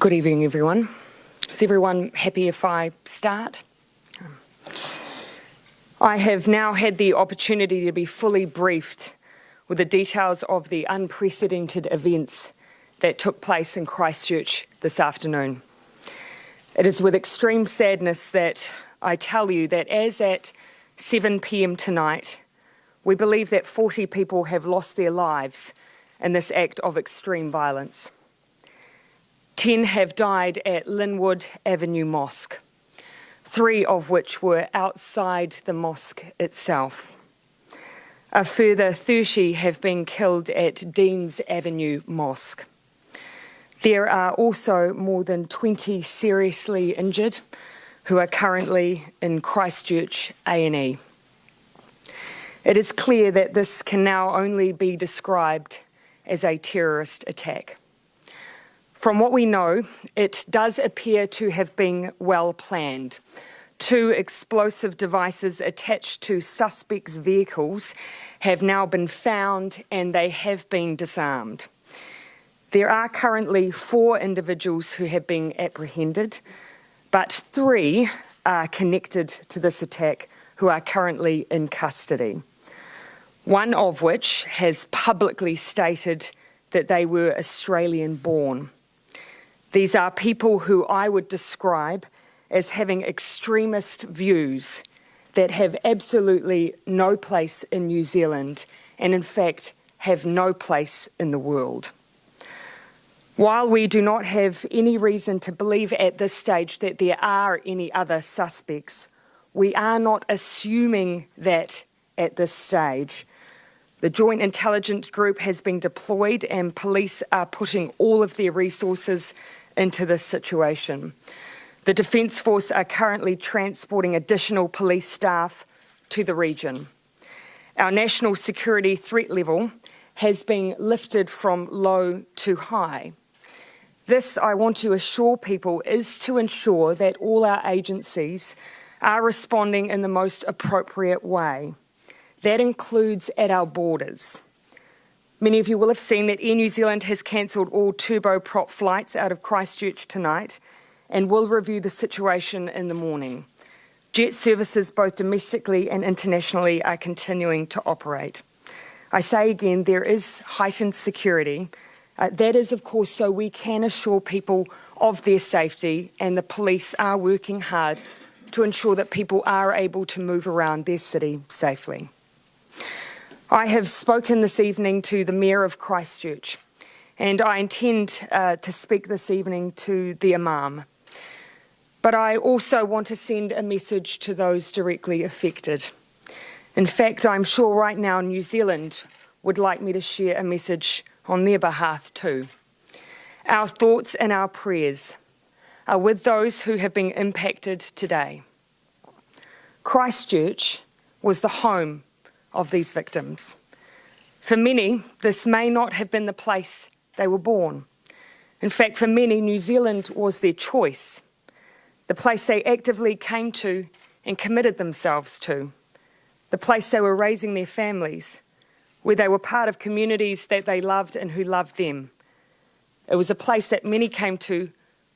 Good evening, everyone. Is everyone happy if I start? I have now had the opportunity to be fully briefed with the details of the unprecedented events that took place in Christchurch this afternoon. It is with extreme sadness that I tell you that as at 7 p.m. tonight, we believe that 40 people have lost their lives in this act of extreme violence. 10 have died at Linwood Avenue Mosque, 3 of which were outside the mosque itself. A further 30 have been killed at Deans Avenue Mosque. There are also more than 20 seriously injured who are currently in Christchurch A&E. It is clear that this can now only be described as a terrorist attack. From what we know, it does appear to have been well planned. 2 explosive devices attached to suspects' vehicles have now been found and they have been disarmed. There are currently 4 individuals who have been apprehended, but 3 are connected to this attack who are currently in custody. One of which has publicly stated that they were Australian-born. These are people who I would describe as having extremist views that have absolutely no place in New Zealand and, in fact, have no place in the world. While we do not have any reason to believe at this stage that there are any other suspects, we are not assuming that at this stage. The Joint Intelligence Group has been deployed and police are putting all of their resources into this situation. The Defence Force are currently transporting additional police staff to the region. Our national security threat level has been lifted from low to high. This, I want to assure people, is to ensure that all our agencies are responding in the most appropriate way. That includes at our borders. Many of you will have seen that Air New Zealand has cancelled all turboprop flights out of Christchurch tonight and will review the situation in the morning. Jet services both domestically and internationally are continuing to operate. I say again, there is heightened security. That is, of course, so we can assure people of their safety, and the police are working hard to ensure that people are able to move around their city safely. I have spoken this evening to the Mayor of Christchurch, and I intend to speak this evening to the Imam. But I also want to send a message to those directly affected. In fact, I'm sure right now New Zealand would like me to share a message on their behalf too. Our thoughts and our prayers are with those who have been impacted today. Christchurch was the home of these victims. For many, this may not have been the place they were born. In fact, for many, New Zealand was their choice, the place they actively came to and committed themselves to, the place they were raising their families, where they were part of communities that they loved and who loved them. It was a place that many came to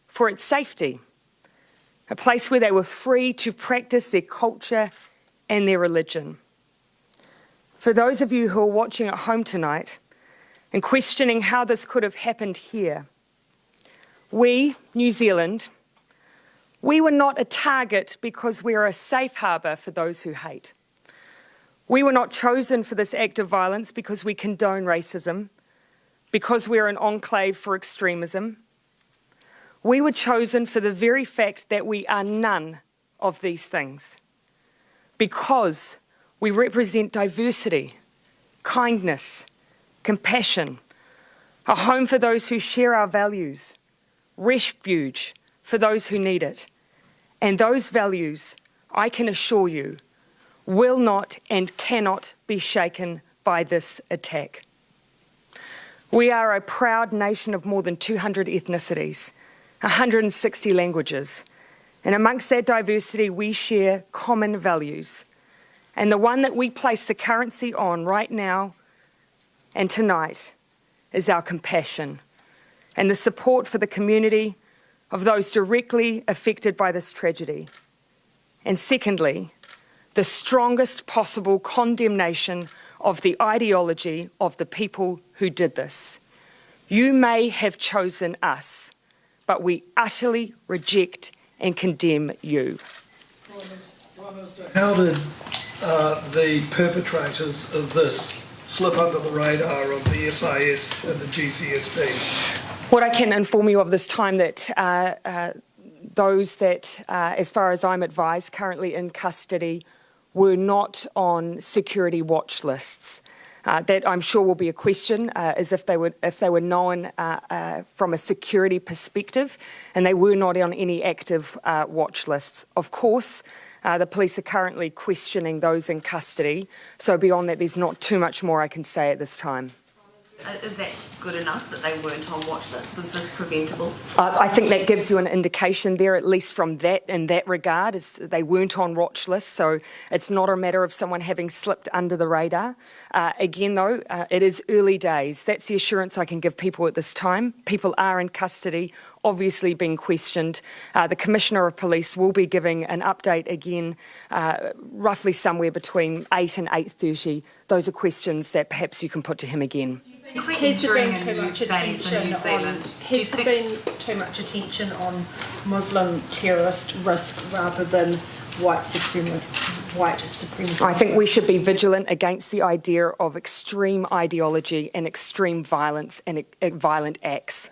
for its safety, a place where they were free to practice their culture and their religion. For those of you who are watching at home tonight and questioning how this could have happened here, we, New Zealand, we were not a target because we are a safe harbour for those who hate. We were not chosen for this act of violence because we condone racism, because we're an enclave for extremism. We were chosen for the very fact that we are none of these things, because we represent diversity, kindness, compassion, a home for those who share our values, refuge for those who need it. And those values, I can assure you, will not and cannot be shaken by this attack. We are a proud nation of more than 200 ethnicities, 160 languages, and amongst that diversity we share common values. And the one that we place the currency on right now and tonight is our compassion and the support for the community of those directly affected by this tragedy. And secondly, the strongest possible condemnation of the ideology of the people who did this. You may have chosen us, but we utterly reject and condemn you. Prime Minister, how did the perpetrators of this slip under the radar of the SIS and the GCSB? What I can inform you of this time that those that, as far as I'm advised, currently in custody were not on security watch lists. That I'm sure will be a question, as if they were known from a security perspective, and they were not on any active watch lists. Of course, the police are currently questioning those in custody, so beyond that there's not too much more I can say at this time. Is that good enough that they weren't on watch lists? Was this preventable? I think that gives you an indication there, at least from that, in that regard, is they weren't on watch lists, so it's not a matter of someone having slipped under the radar. Again, though, it is early days. That's the assurance I can give people at this time. People are in custody, obviously being questioned. The Commissioner of Police will be giving an update again, roughly somewhere between 8 and 8:30. Those are questions that perhaps you can put to him again. Has there been too much attention on Muslim terrorist risk rather than white supremacy? I think we should be vigilant against the idea of extreme ideology and extreme violence and violent acts.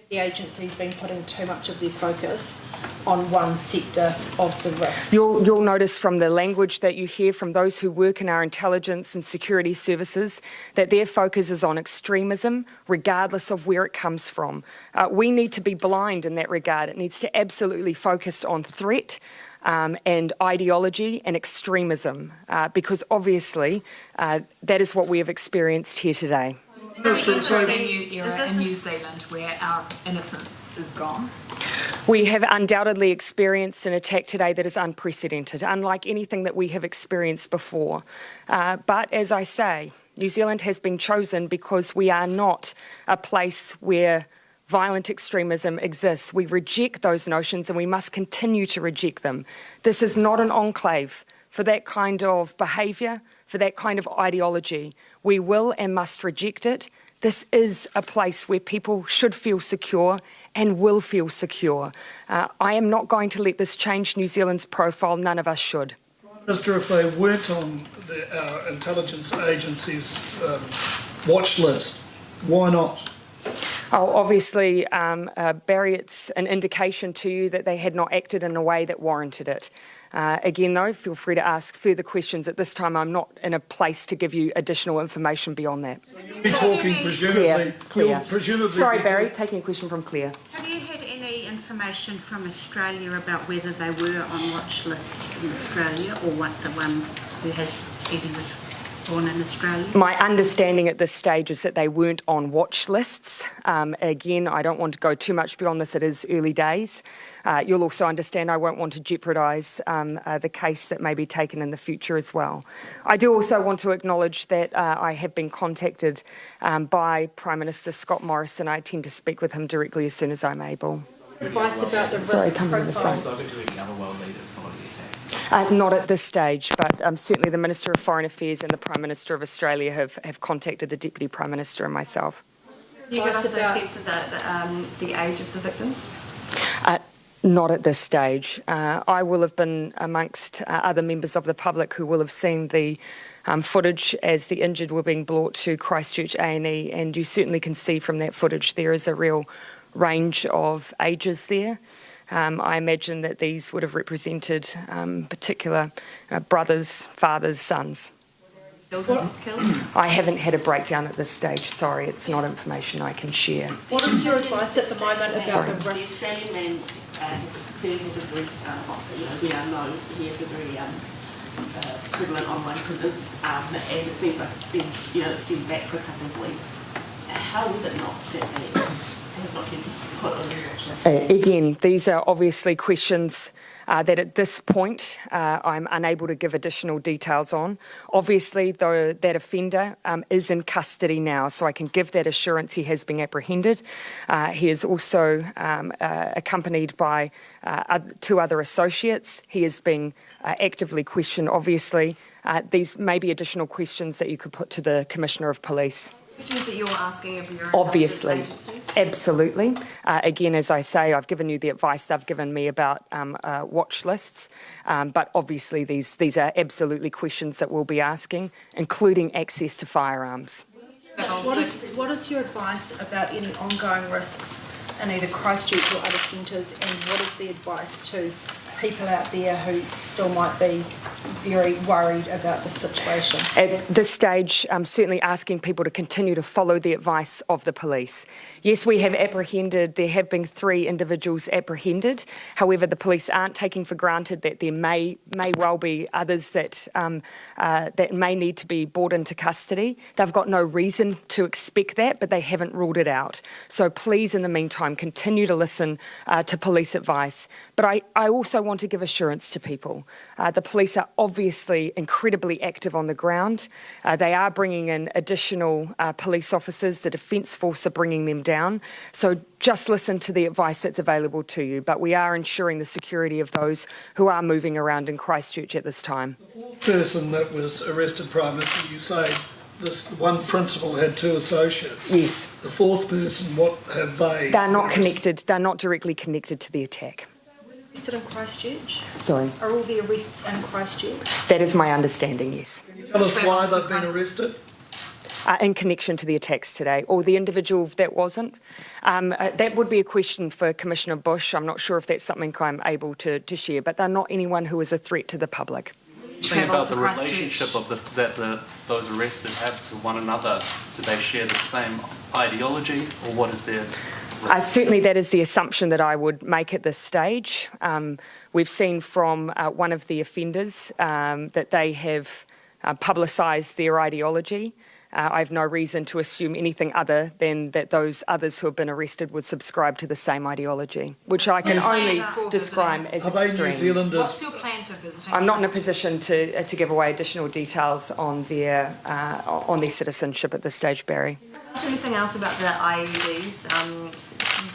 The agency's been putting too much of their focus on one sector of the risk. You'll notice from the language that you hear from those who work in our intelligence and security services that their focus is on extremism, regardless of where it comes from. We need to be blind in that regard. It needs to absolutely focus on threat and ideology and extremism, because obviously that is what we have experienced here today. Is this a new era in New Zealand where our innocence is gone? We have undoubtedly experienced an attack today that is unprecedented, unlike anything that we have experienced before. But as I say, New Zealand has been chosen because we are not a place where violent extremism exists. We reject those notions and we must continue to reject them. This is not an enclave for that kind of behaviour, for that kind of ideology. We will and must reject it. This is a place where people should feel secure and will feel secure. I am not going to let this change New Zealand's profile. None of us should. Prime Minister, if they weren't on our intelligence agency's watch list, why not? Oh, obviously, Barry, it's an indication to you that they had not acted in a way that warranted it. Again, though, feel free to ask further questions. At this time, I'm not in a place to give you additional information beyond that. So you'll be talking presumably... Claire. Presumably Sorry, Barry, taking a question from Claire. Have you had any information from Australia about whether they were on watch lists in Australia, or what the one who has said he was born in Australia? My understanding at this stage is that they weren't on watch lists. Again, I don't want to go too much beyond this. It is early days. You'll also understand I won't want to jeopardise the case that may be taken in the future as well. I do also want to acknowledge that I have been contacted by Prime Minister Scott Morrison. I intend to speak with him directly as soon as I'm able. Advice about the risk profile. Not at this stage, but certainly the Minister of Foreign Affairs and the Prime Minister of Australia have contacted the Deputy Prime Minister and myself. Can you give us a sense of the age of the victims? Not at this stage. I will have been amongst other members of the public who will have seen the footage as the injured were being brought to Christchurch A&E, and you certainly can see from that footage there is a real range of ages there. I imagine that these would have represented particular brothers, fathers, sons. Children killed? I haven't had a breakdown at this stage, sorry, it's not information I can share. What is your advice at the moment about the The risk? Australian man clearly has a very, we now know he has a very prevalent online presence, and it seems like it's been, extended back for a couple of weeks. How is it not that they have not been put on the watch list? Again, these are obviously questions that at this point I'm unable to give additional details on. Obviously, though, that offender is in custody now, so I can give that assurance he has been apprehended. He is also accompanied by 2 other associates. He is being actively questioned, obviously. These may be additional questions that you could put to the Commissioner of Police. Questions that you're asking of your Obviously, intelligence agencies? absolutely. Again, as I say, I've given you the advice they've given me about watch lists, but obviously these are absolutely questions that we'll be asking, including access to firearms. What is your advice about any ongoing risks in either Christchurch or other centres, and what is the advice to people out there who still might be very worried about the situation? At this stage, I'm certainly asking people to continue to follow the advice of the police. Yes, we have apprehended, there have been 3 individuals apprehended. However, the police aren't taking for granted that there may well be others that that may need to be brought into custody. They've got no reason to expect that, but they haven't ruled it out. So please, in the meantime, continue to listen to police advice. But I also want to give assurance to people. The police are obviously incredibly active on the ground. They are bringing in additional police officers. The Defence Force are bringing them down. So just listen to the advice that's available to you. But we are ensuring the security of those who are moving around in Christchurch at this time. The 4th person that was arrested, Prime Minister, you say this one principal had 2 associates. Yes. The 4th person, what have they? They're not connected. They're not directly connected to the attack. Arrested in Christchurch? Sorry. Are all the arrests in Christchurch? That is my understanding, yes. Can you tell us why they've been arrested? In connection to the attacks today, or the individual that wasn't. That would be a question for Commissioner Bush. I'm not sure if that's something I'm able to share, but they're not anyone who is a threat to the public. Think about the relationship of those arrested have to one another. Do they share the same ideology, or what is their... Certainly that is the assumption that I would make at this stage. We've seen from one of the offenders that they have publicised their ideology. I have no reason to assume anything other than that those others who have been arrested would subscribe to the same ideology, which I can only describe as Are they extreme. New Zealanders? What's your plan for visiting? I'm not in a position to give away additional details on their citizenship at this stage, Barry. Is there anything else about the IEDs?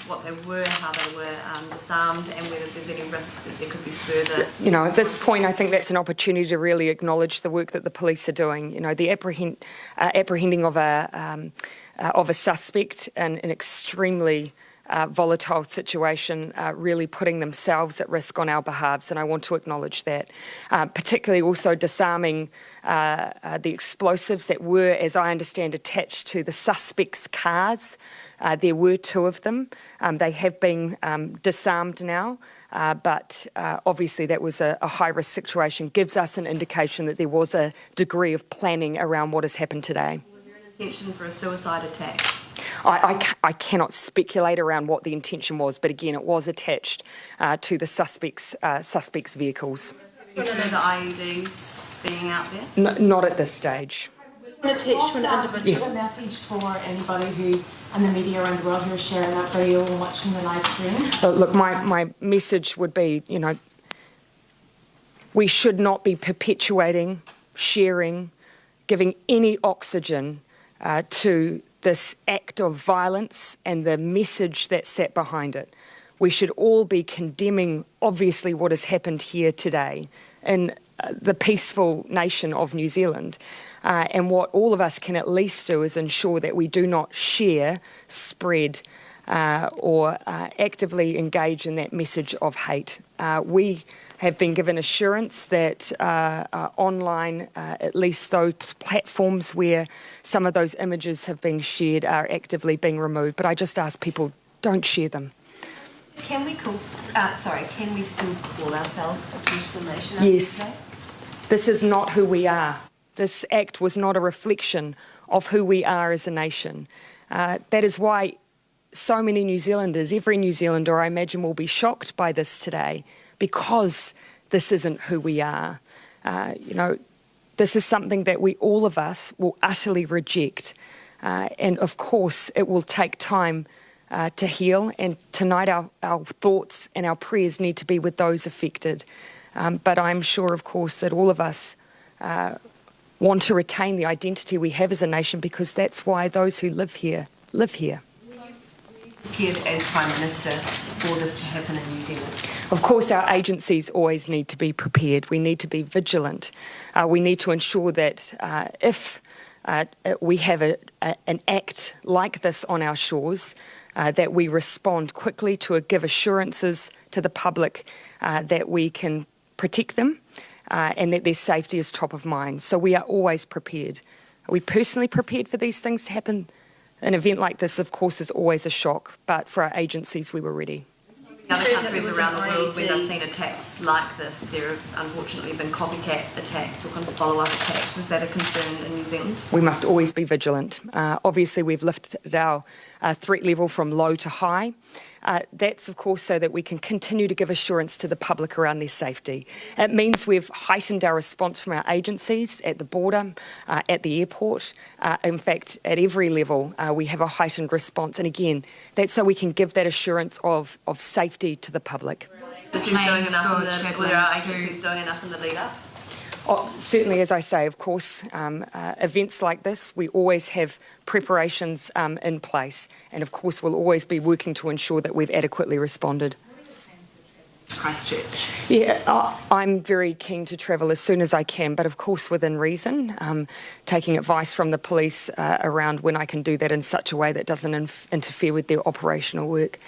What they were, how they were disarmed, and whether there's any risk that there could be further... You know, at this point, I think that's an opportunity to really acknowledge the work that the police are doing. You know, the apprehending of a suspect in an extremely volatile situation, really putting themselves at risk on our behalves, and I want to acknowledge that. Particularly also disarming the explosives that were, as I understand, attached to the suspects' cars. There were 2 of them. They have been disarmed now, but obviously that was a high-risk situation. Gives us an indication that there was a degree of planning around what has happened today. Was there an intention for a suicide attack? I cannot speculate around what the intention was, but again, it was attached to the suspects' vehicles. You know the IEDs being out there? Not at this stage. Attached to an individual. Yes. A message for anybody who, and the media around the world who are sharing that video and watching the live stream? Look, my message would be, you know, we should not be perpetuating, sharing, giving any oxygen to this act of violence and the message that sat behind it. We should all be condemning, obviously, what has happened here today in the peaceful nation of New Zealand. And what all of us can at least do is ensure that we do not share, spread, or actively engage in that message of hate. We have been given assurance that online, at least those platforms where some of those images have been shared are actively being removed. But I just ask people, don't share them. Can we can we still call ourselves a peaceful nation? Yes. This is not who we are. This act was not a reflection of who we are as a nation. That is why so many New Zealanders, every New Zealander I imagine, will be shocked by this today, because this isn't who we are. You know, this is something that all of us will utterly reject. And of course, it will take time to heal, and tonight our thoughts and our prayers need to be with those affected. But I'm sure, of course, that all of us want to retain the identity we have as a nation, because that's why those who live here live here. Prepared as Prime Minister for this to happen in New Zealand? Of course, our agencies always need to be prepared. We need to be vigilant. We need to ensure that if we have an act like this on our shores, that we respond quickly to give assurances to the public that we can protect them and that their safety is top of mind. So we are always prepared. Are we personally prepared for these things to happen? An event like this, of course, is always a shock, but for our agencies, we were ready. In other countries around the world, when they've seen attacks like this, there have unfortunately been copycat attacks or kind of follow-up attacks. Is that a concern in New Zealand? We must always be vigilant. Obviously, we've lifted our threat level from low to high. That's, of course, so that we can continue to give assurance to the public around their safety. It means we've heightened our response from our agencies at the border, at the airport. In fact, at every level, we have a heightened response. And again, that's so we can give that assurance of safety to the public. Is he doing enough or there are agencies doing enough in the lead up? Oh, certainly, as I say, of course, events like this, we always have preparations in place, and of course we'll always be working to ensure that we've adequately responded. Christchurch? Yeah, I'm very keen to travel as soon as I can, but of course within reason, taking advice from the police around when I can do that in such a way that doesn't interfere with their operational work.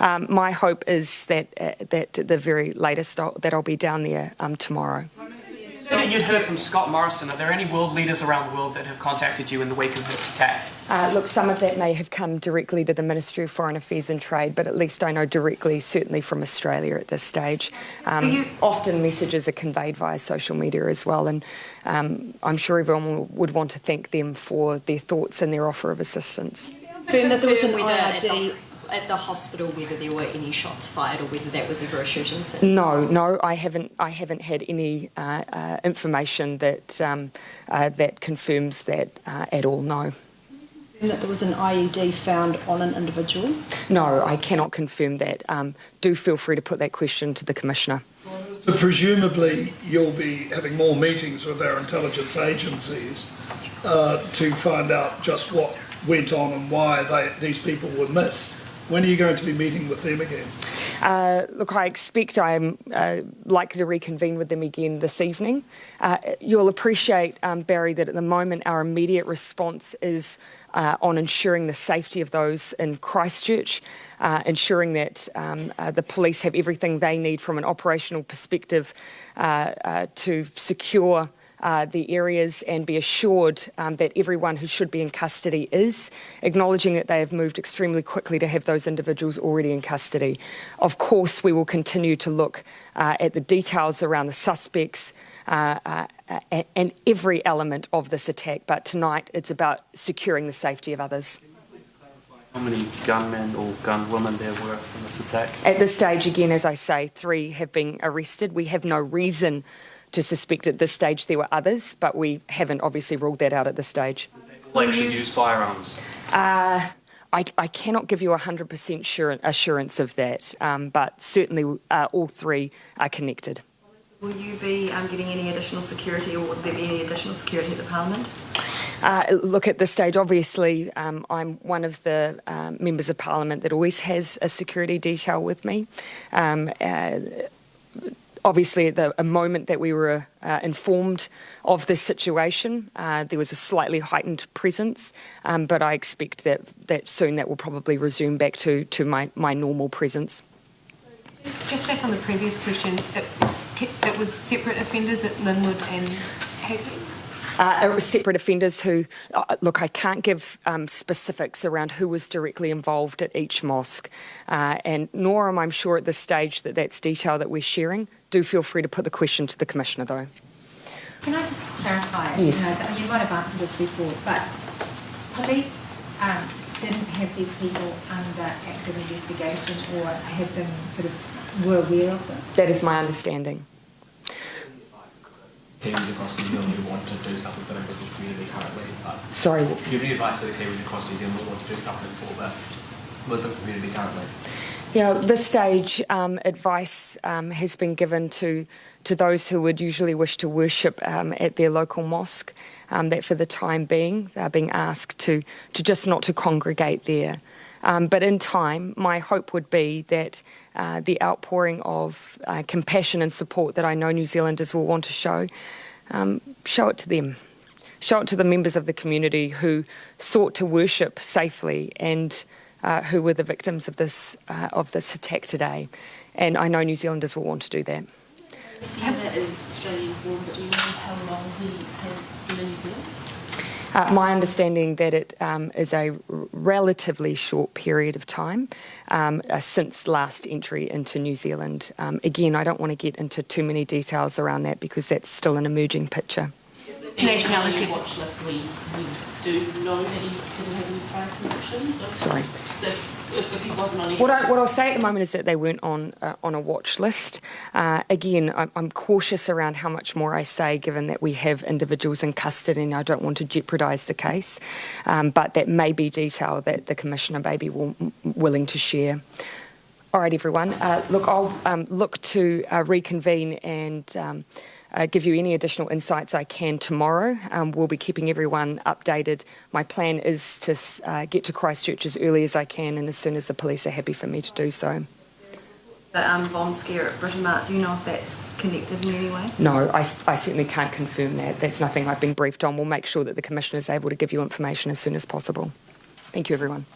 My hope is that at the very latest that I'll be down there tomorrow. And you'd heard from Scott Morrison. Are there any world leaders around the world that have contacted you in the wake of this attack? Look, some of that may have come directly to the Ministry of Foreign Affairs and Trade, but at least I know directly, certainly from Australia at this stage. Often messages are conveyed via social media as well, and I'm sure everyone would want to thank them for their thoughts and their offer of assessance. That there was an IRD at the hospital, whether there were any shots fired or whether that was ever a shooting scene? No, I haven't had any information that that confirms that at all. No. And that there was an IED found on an individual? No, I cannot confirm that. Do feel free to put that question to the Commissioner. So presumably you'll be having more meetings with our intelligence agencies to find out just what went on and why these people were missed. When are you going to be meeting with them again? Look, I expect I'm likely to reconvene with them again this evening. You'll appreciate, Barry, that at the moment our immediate response is on ensuring the safety of those in Christchurch, ensuring that the police have everything they need from an operational perspective to secure the areas and be assured that everyone who should be in custody is, acknowledging that they have moved extremely quickly to have those individuals already in custody. Of course, we will continue to look at the details around the suspects and every element of this attack, but tonight it's about securing the safety of others. How many gunmen or gunwomen there were in this attack? At this stage, again, as I say, 3 have been arrested. We have no reason to suspect at this stage there were others, but we haven't obviously ruled that out at this stage. They actually use firearms? I cannot give you 100% assurance of that, but certainly all 3 are connected. Will you be getting any additional security, or will there be any additional security at the Parliament? Look, at this stage, obviously, I'm one of the members of Parliament that always has a security detail with me. Obviously, at the moment that we were informed of this situation, there was a slightly heightened presence, but I expect that soon that will probably resume back to my normal presence. Just back on the previous question, it was separate offenders at Linwood and Hagley? It was separate offenders who, look, I can't give specifics around who was directly involved at each mosque, and nor am I sure at this stage that that's detail that we're sharing. Do feel free to put the question to the Commissioner, though. Can I just clarify? Yes. You might have answered this before, but police didn't have these people under active investigation or had them were aware of them? That is my understanding. Kiwis across New Zealand who want to do something for the Muslim community currently. Sorry? Do you have any advice for the Kiwis across New Zealand who want to do something for the Muslim community currently? This stage, advice has been given to those who would usually wish to worship at their local mosque, that for the time being they're being asked to just not to congregate there. But in time, my hope would be that the outpouring of compassion and support that I know New Zealanders will want to show it to them. Show it to the members of the community who sought to worship safely and who were the victims of this attack today. And I know New Zealanders will want to do that. That is Australian born, but do you know how long he has been in New Zealand? My understanding that it is a relatively short period of time since last entry into New Zealand. Again, I don't want to get into too many details around that because that's still an emerging picture. Nationality watch list, we do know that he didn't have any prior convictions. Sorry. So if he wasn't on any... What I'll say at the moment is that they weren't on a watch list. Again, I'm cautious around how much more I say, given that we have individuals in custody and I don't want to jeopardise the case. But that may be detail that the Commissioner may be willing to share. All right, everyone. Look, I'll look to reconvene and give you any additional insights I can tomorrow. We'll be keeping everyone updated. My plan is to get to Christchurch as early as I can and as soon as the police are happy for me to do so. The bomb scare at Britain Mart, do you know if that's connected in any way? No, I certainly can't confirm that. That's nothing I've been briefed on. We'll make sure that the Commissioner is able to give you information as soon as possible. Thank you, everyone.